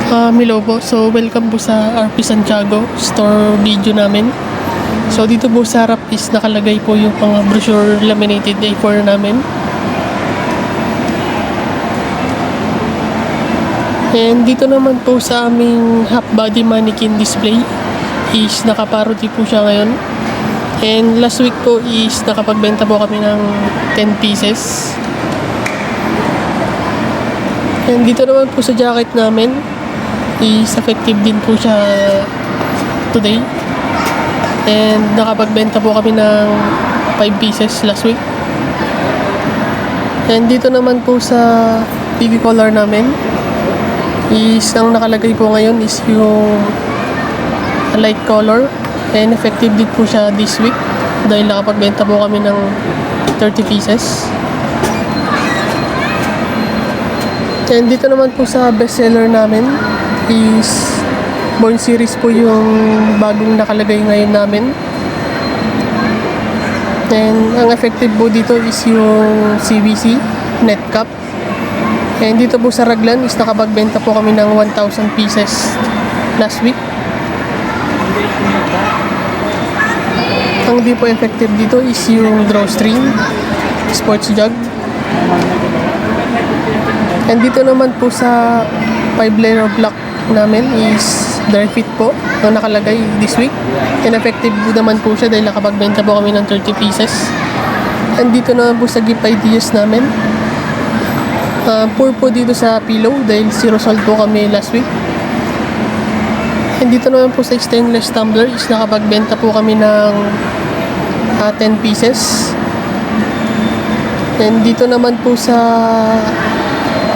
Hello po. So, welcome po sa RP Santiago store video namin. So, dito po sa harap is nakalagay po yung mga brochure laminated A4 namin. And dito naman po sa aming half body mannequin display is nakaparody po siya ngayon. And last week po is nakapagbenta po kami ng 10 pieces. And dito naman po sa jacket namin is effective din po siya today. And nakapagbenta po kami ng 5 pieces last week. And dito naman po sa PV color namin is ang nakalagay po ngayon is yung light color. And effective din po siya this week dahil nakapagbenta po kami ng 30 pieces. And dito naman po sa bestseller namin is Born Series po yung bagong nakalagay ngayon namin. And ang effective po dito is yung CVC net cap. And dito po sa Raglan is nakapagbenta po kami ng 1,000 pieces last week. Ang di po effective dito is yung drawstring sports jug. And dito naman po sa 5 layer block namin is dry fit po ang nakalagay this week. And effective po naman po siya dahil nakapagbenta po kami ng 30 pieces. And dito naman po sa gift ideas namin, poor po dito sa pillow dahil zero sold po kami last week. And dito naman po sa stainless tumbler is nakapagbenta po kami ng 10 pieces. And dito naman po sa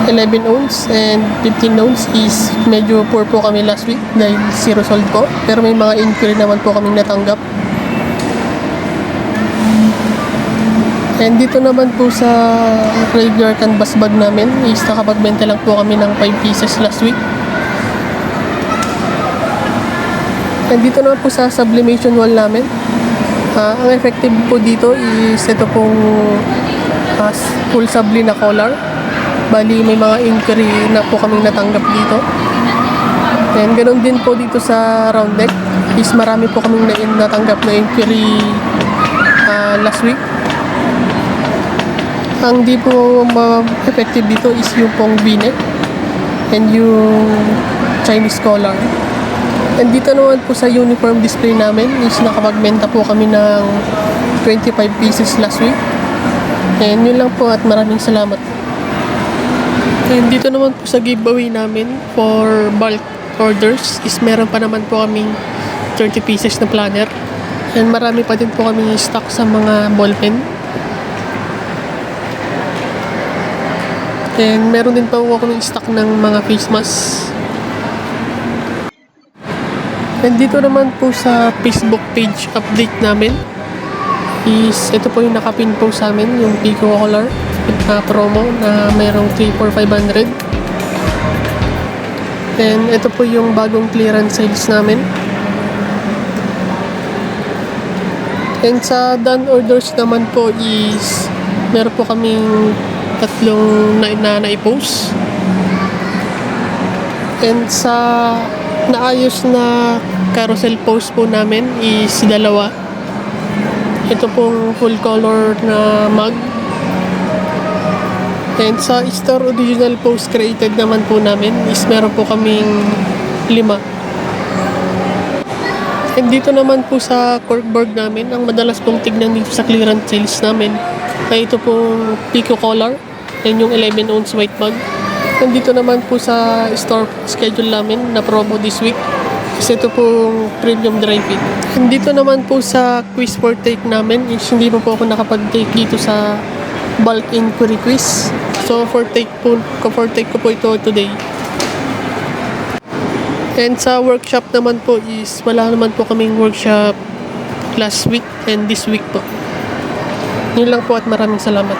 11 ounce and 15 ounce is medyo poor po kami last week dahil zero sold po. Pero may mga inquiry naman po kaming natanggap. And dito naman po sa regular canvas bag namin is nakapagbenta lang po kami ng 5 pieces last week. And dito naman po sa sublimation wall namin, ang effective po dito is ito pong full subli na collar. Bali may mga inquiry na po kaming natanggap dito. And ganoon din po dito sa round neck is marami po kaming natanggap na inquiry last week. Ang di po effective dito is yung pong V-neck and yung Chinese collar. And dito naman po sa uniform display namin is nakapagbenta po kami ng 25 pieces last week. And yun lang po at maraming salamat. And dito naman po sa giveaway namin for bulk orders is meron pa naman po kaming 30 pieces na planner. And marami pa din po kami stock sa mga ballpen. And meron din pa po kaming stock ng mga face mask. And dito naman po sa Facebook page update namin is ito po yung nakapin po sa amin, yung Pico Color promo na mayroong 3 for 500. And ito po yung bagong clearance sales namin. And sa done orders naman po is meron po kaming tatlong na-post. And sa naayos na carousel post po namin is dalawa. Ito pong full color na mug. And sa store original post created naman po namin is meron po kaming 5. And dito naman po sa corkboard namin, ang madalas pong tignan dito sa clearance sales namin ay ito pong Pico Color and yung 11 ounce white mug. And dito naman po sa store schedule namin na promo this week kasi ito pong premium dry fit. And dito naman po sa quiz for take namin is hindi po ako nakapag-take dito sa bulk inquiry quiz. So for take ko po ito today. And sa workshop naman po is wala naman po kaming workshop last week and this week po. Yun lang po at maraming salamat.